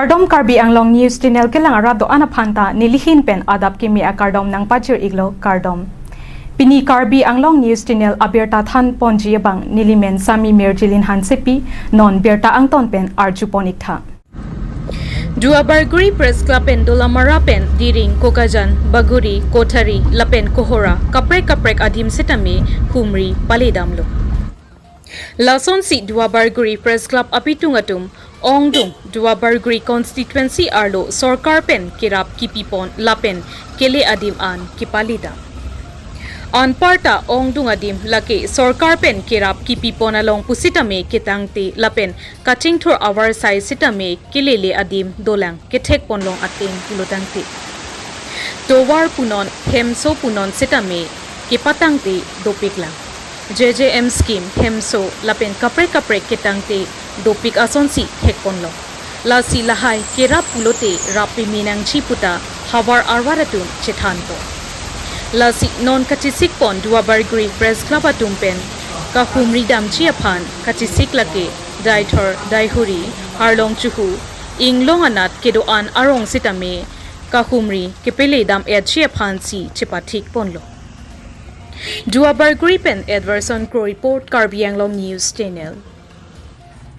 Kardom Karbi Anglong News Channel ke lang arado anaphanta nilihin pen adap kimi a kardom nang pachir iglo kardom. Pini Karbi Anglong News Channel abirta than ponji bang nilimen sami merjilin hansepi non berta angton pen arjuponik tha. Duarbagori Press Club pen Loma pen diring Kokajan Baguri Kothari Lapen Kohora kaprek adim setame Kahumri paledamlo. Lason si Duarbagori Press Club Abitung atum Ongdung Duarbagori Constituency Arlo Sorkar pen kirap kipipon lapen kele adim an kipalida. Anparta Ongdung adim lake Sorkar pen kirap kipipon along pusitame kitangte lapen Chingthur awar sai sitame kelele adim dolang kethek ponlong ating pulotangte. Towar punon hemso punon sitame kipatangte dopiklang. JJM scheme hemso lapen kapre kitangte dopik asonsi hekponlo lasi lahai kirap pulote rapi minang chiputa hawar arwaratun chethanto lasi non kachisik pon Duarbagori Press Club atumpen Kahumri damchi aphan kachisik lake daithor daihuri harlong chuhu inglong anat kedoan arong sitame Kahumri kepele dam edchi aphan si chipathik ponlo. Duarbagori pen Edverson Crow Report Karbi Anglong News Channel.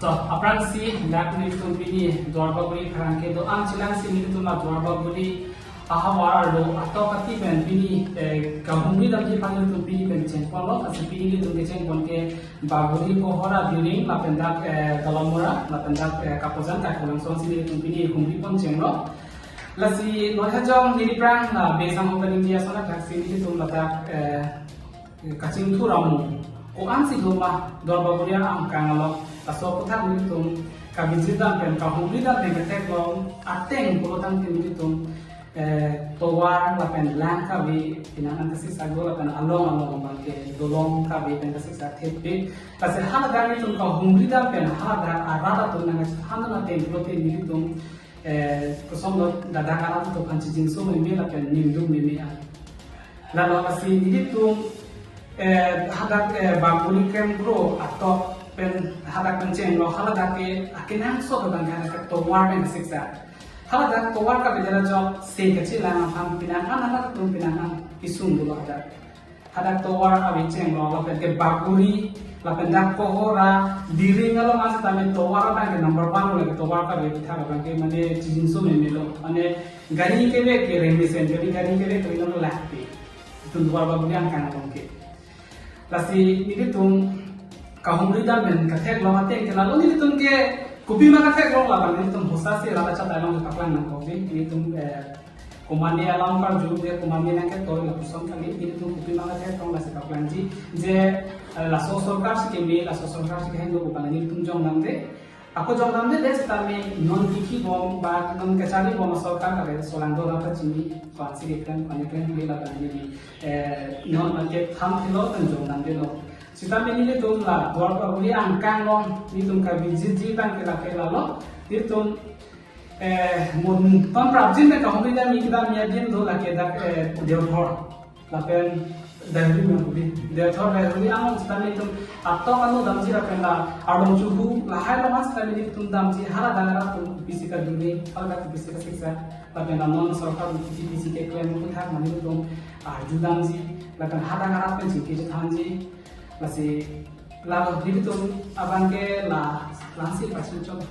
So, apran si nakni tumpini Duarbagori karangke do ang silang sini tuma Duarbagori ahawar do atau kati pen pini Kahumri damji panggil tumpini pen cengpolo kasi pini tumke cengpon ke Bagori kohora diring lapendak dalamura lapendak kapozan tak langsung sini tumpini Kahumri pon cenglo lasi nohajong diri prang besang opening dia sana taksi ini tum latak Chingthur amu Koan si Loma Duarbagori Angkangpi aso putar ni tum kabizidam pen Kahumri dan negatek long ateng polotang tin tum towar lapen lang kabi pinangan kasi sago lapen along bangke dolong kabi pen kasi sa tepi kasi hala gani tum Kahumri dan pen hala arada tum nang hana na ten protein ni tum kosong dadakaran tum panci jinso meme lapen nimdum meme lalu kasi ni tum hadak Bagori kem bro atau pen hadak penceng lo hadak ke akinang so bang hadak towar pen siksa hadak towar ka bejara jo se kecil lang ham pinangan hadak tum pinangan kisum dulu hadak towar abi ceng lo pen ke Bagori lapen dak kohora diri ngalo mas tame towar bang ke number 1 lo ke towar ka be tha bang ke mane jinso me lo ane gari ke be ke remisen jadi gari ke be to ino lakpe itu Duarbagori Angkangpi lasi ini tum Kahumri dan men kathek lama teng lalu ini tum ke kupi ma kathek long laban ini tum hosa si rata chat along paklan nang kopi ini tum komandi alam par juru de komandi nang ke toy lapuson kali ini tum kupi ma kathek long lasi paklan ji je la sorkar si kemi la sorkar si kehendo bukan ini tum jong nang de aku jong nang de des tami non diki bom ba non kachari bom sorkar kare solando rata chini pansi ekran panekran beli laban ini non market tham thilo tan jong nang de lo sita menile tum la Duarbagori Angkangpi ni tum ka visit ji bang ke la lo ti tum mon pam prabjin me Kahumri da mi kida mi adin do la ke dak deothor la pen dahri me bi deothor dahri am sita me tum atto kanu damji ra pen la adom chuhu la hai la mas sita me tum damji hara dangara tum D.P.C ka dune alga D.P.C ka siksa la pen la non sarkar D.P.C ke claim ko thak mani tum arju damji la pen hara dangara pen chiki thanji masih lalu di itu abang ke lah langsir pasien coba.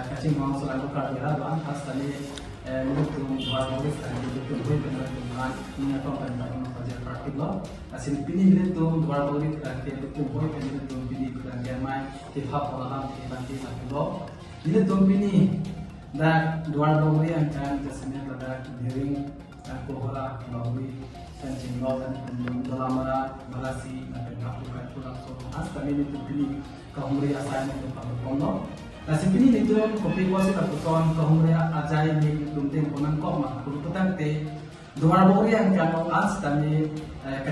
Kacing mau selalu kerja bang, pas tadi untuk Duarbagori tadi itu gue benar benar ini apa benar kerja praktik lo. Asin pilih itu Duarbagori kerja itu gue benar itu pilih kerja mai hip-hop orang nanti lagi lo. Ini tuh pilih dan Duarbagori yang kan jasanya pada diri aku orang Bagori dan Cinglo dan Loma balasi dan Kahumri pulang so hasta ini tu pilih Kahumri asal itu pada kono nasi pilih itu kopi kuasi tak kuson Kahumri ajai ni dumteng konan kok mah kurutan te Duarbagori yang kan as tani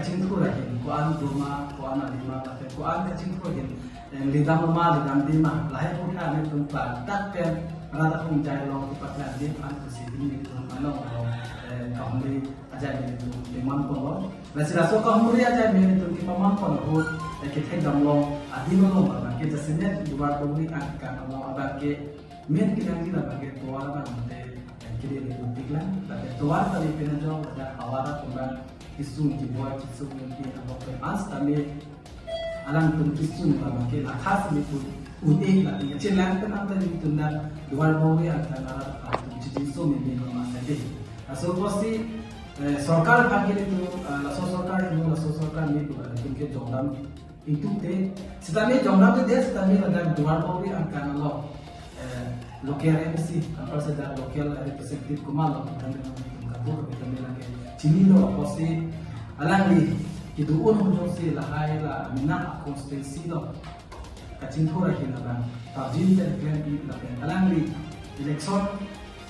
Chingthur lagi Koan Loma Koan Lima tapi Koan Chingthur lagi lidam Loma lidam Lima lahir punya ni tempat tak kan rata pun jai long tempat lagi an kusi ini tu mana Kahumri aja itu liman pun nasi raso Kahumri aja itu kita mampu pun kita dam long adi long kita sebenarnya Duarbagori Angkangpi abang ke main kita kita bagi tuar kan nanti kiri itu tiklan tapi tuar tadi penajong ada awara kumban isu dibuat isu mungkin apa pun as kami alam pun isu bagi atas itu udik lah tinggal cilang kan ada di tunda Duarbagori antara isu mungkin masa ini so pasti सरकार भागी itu laso सरकार ni tu mungkin jongram itu te setami jongram tu dia setami ada Duarbagori angkan lo local MC apa saja local representative kumal lo dengan kabur kita lagi cini lo pasti alang ni itu unhun si lahai la minat Constituency lo Chingthur lagi lah tajin terkait di belakang alang ni election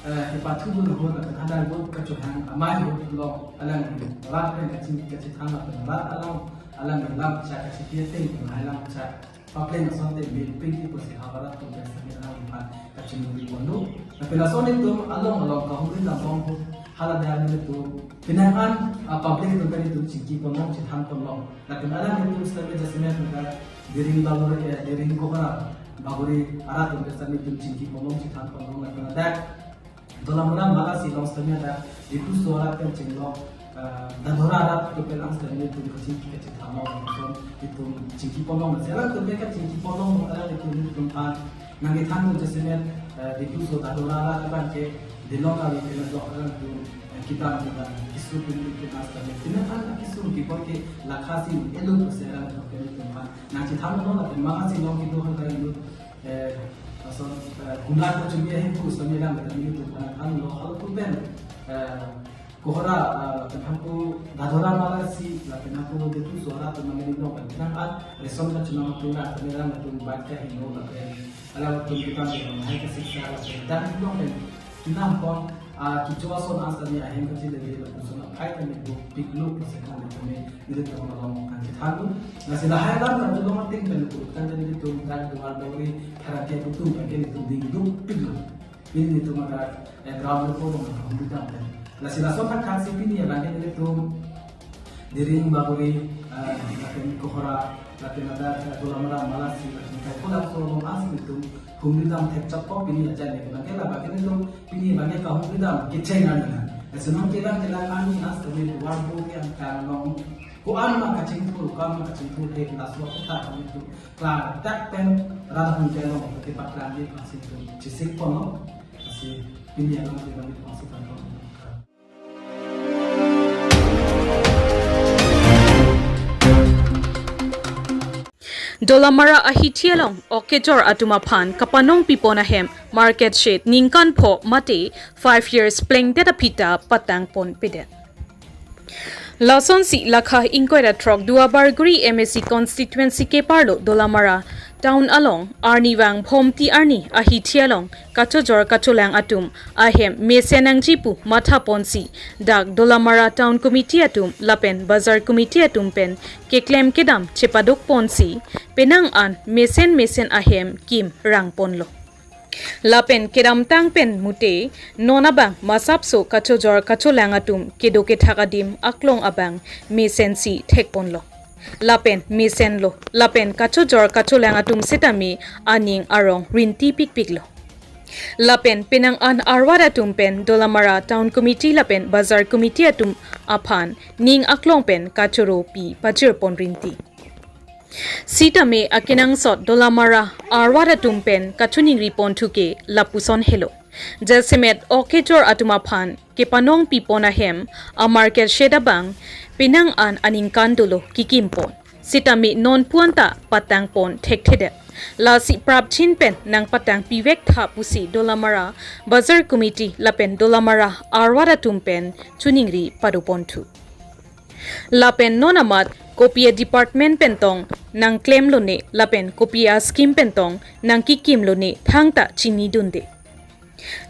Ipatu pun ho ada buat kecuhan amai ho lo alang rat kan kecil thang rat alang lam cha kecil ting alang cha papen sonte bil 20% hawara tu biasa alang pan kecil di bondo tapi lason itu along kahumri da bong hala da ni tu pinangan public tu kan itu ciki pomong cithang pomong tapi alang itu sebagai jasmen da diring bagori diring kokara bagori arat tu biasa ni tu ciki pomong cithang pomong ada Dolamara malah si long stemnya ada itu suara kan cenglo dan orang tu pelang stemnya itu dikasih kita tahu itu cingki polong masalah tu mereka cingki polong ada itu tempat nanti tanu jasnya itu suara orang kan ke delong kali pelang orang tu kita juga isu itu nasabnya tidak ada isu kita ke lakasi elu masalah tu tempat nanti tanu orang malah si long itu orang itu so kumlar ko chumi ahin ko samira mata ni to an lo hal ko ben kohora tan ko dadora mala si la tan ko de tu sora to mangani no kan tan an resom na chuna ko na samira mata ba ka hin no la ala to kita ni hai ka siksa la dan no ben tunam ko ki jowa son an samira ahin ko chile de ko so na kai kan ni big look ko se kan ni ni de ko na lo kan ki thalu na sila hai la na to ma ting ben ko tan ni to dan Duarbagori karate itu bagian itu dingduk piglo ini itu maka ground level orang kita lah sila sokan kasih ini ya bagian itu diring Bagori lakin kohora lakin ada Duarbagori malas lakin kalau soal asli itu humidam tekcap pop ini aja nih bagian lah bagian itu ini bagian kahumridam kecenggan lah senang kita ani as kami Duarbagori yang kalau Koan maka Chingthur kam maka Chingthur ke laswa kita itu klar tak pen rada huntelo ke patran di pasir itu cisik pono si ini yang kami bagi masukan Dolamara ahitielong okejor atuma phan kapanong pipona hem market shade ningkan pho mate 5 years pleng deta pita patang pon pide Lason si lakha inquire truck Duarbagori MSC Constituency ke parlo Dolamara town along Arniwang Phomti Arni ahithialong kachojor kacholang atum ahem mesenang jipu matha ponsi dak Dolamara town committee atum lapen bazar committee atum pen ke claim kedam chepadok ponsi penang an mesen ahem kim rang ponlo Lapen kedam tang pen mute nonabang masapso kachojor kacholang atum kedoke thakadim aklong abang mesensi thekponlo Lapen mesen lo lapen kachojor kacholang atum setami aning arong rinti pikpiklo Lapen penang an arwara tumpen Dolamara town committee lapen bazar committee atum aphan ning aklong pen kachoro pi pajir pon rinti Sita me akinang sot Dolamara arwara tumpen kachuning ripon thuke lapuson helo Jalsemet okejor atuma phan ke panong pipona hem a market shedabang pinang an aningkan dolo kikimpon Sita me non puanta patang pon thekthede la si prapchin pen nang patang piwek tha pusi Dolamara bazar committee lapen Dolamara arwara tumpen chuningri padupon thu Lapen nonamat kopia department pentong nang claim lone lapen kopia scheme pentong nang kikim lone thangta chini dunde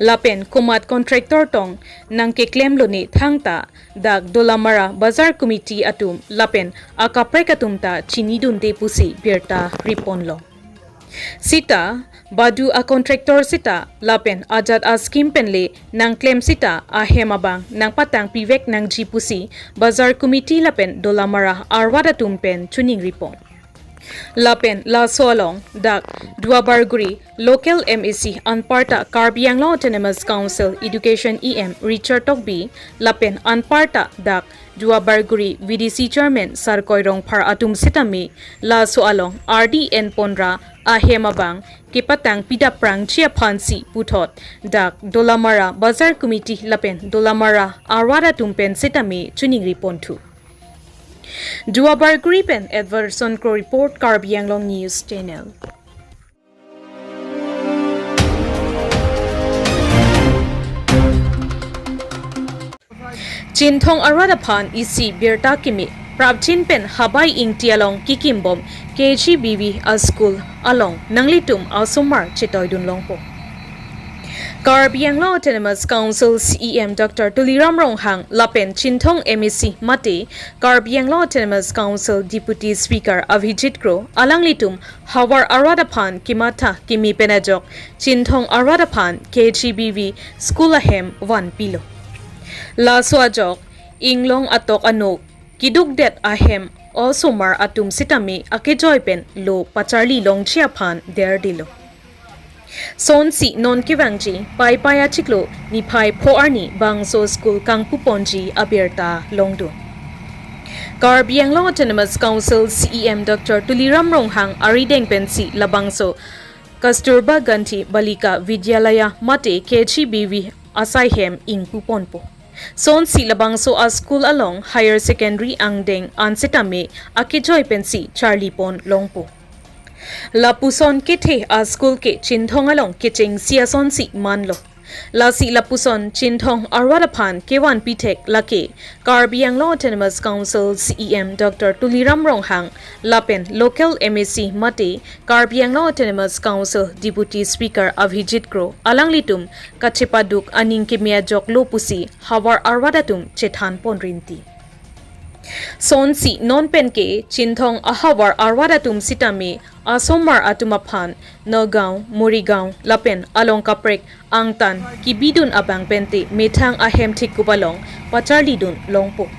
Lapen komat contractor tong nang ke claim lone thangta dak Dolamara bazar committee atum lapen akaprek atumta chini dunde pusi birta riponlo Sita badu a contractor sita lapen ajat a scheme penle nang claim sita a hemabang nang patang pivek nang jipusi bazar committee lapen Dolamara arwada tumpen chuning ripon Lapen La Solong Dak Duarbagori Local MEC Anparta Karbi Anglong Autonomous Council Education EM Richard Tokbi Lapen Anparta Dak Duarbagori VDC Chairman Sarkoirong Par Atum Sitami La Soalong RDN Ponra Ahemabang Kipatang Pidaprang Chia Pansi Putot Dak Dolamara Bazar Committee Lapen Dolamara Arwara Tumpen Sitami Chuningri Pontu Duarbagori pen Edwardson Crow Report Karbi Anglong News Channel. Chinthong Aradapan isi Birta Kimi Prabchin pen Habai Ing Tialong Kikimbom KGBV a school along Nanglitum Asomar Chitoydun Longpo. Karbi Anglong Autonomous Council CEM Dr. Tuliram Ronghang Lapen Chinthong MEC Mate Karbi Anglong Autonomous Council Deputy Speaker Avijit Kro Alanglitum Hawar Aradapan Kimata Kimi Penajok Chinthong Aradapan KGBV School Ahem 1 Pilo La Suajok Inglong Atok Anok Kidugdet Ahem Osomar Atum Sitami Akejoypen Lo Pacharli Long Chiapan Der Dilo Son si non kivangji pai paya chiklo ni pai poarni bangso school kangpuponji abierta longdo. Karbi Anglong Autonomous Council CEM Dr. Tuliram Ronghang Arideng Pensi Labangso Kasturba Ganti Balika Vidyalaya Mate KGBV Asaihem Ing Puponpo. Son si Labangso a school along higher secondary Angdeng Ansitame Akijoy Pensi Charlie Pon Longpo. La puson kithe a school ke Chinthong along kiching siason si manlo. La si la puson Chinthong Arwadapan K1 Pitek lake Karbi Anglong Autonomous Council CEM Dr. Tuliram Ronghang Lapen Local MEC Mate Karbi Anglong Autonomous Council Deputy Speaker Avijit Kro Alanglitum Kachipaduk Aning Kimia Jok Lopusi Hawar Arwadatum Chethan Ponrinti. Son si non penke Chinthong Ahawar Arwadatum Sitame Asomar Atumapan Nagaon Murigaon Lapen Along Kaprek Angtan Kibidun Abang Pente Metang Ahem Tikupalong Pacharlidun Longpo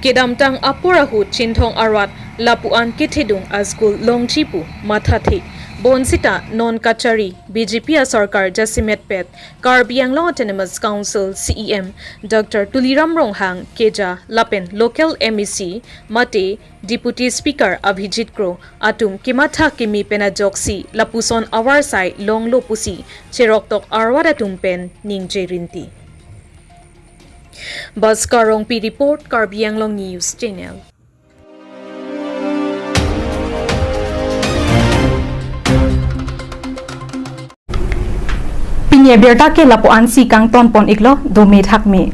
Kedamtang Apurahu Chinthong Arwat Lapuan Kitedung a school Longchipu Mathate Bonsita Non Kachari BJP a Sarkar Jasimet Pet Karbi Anglong Autonomous Council CEM Dr. Tuliram Ronghang Keja Lapen Local MEC Mate Deputy Speaker Avijit Kro Atum Kimatha Kimi Penajoksi Lapuson Awarsai Long Lopusi Cheroktok Arwadatum Pen Ningje Rinti Baskarong P Report Karbi Anglong News Channel. Pinye berta ke lapuan si kang ton pon iklo do me thak me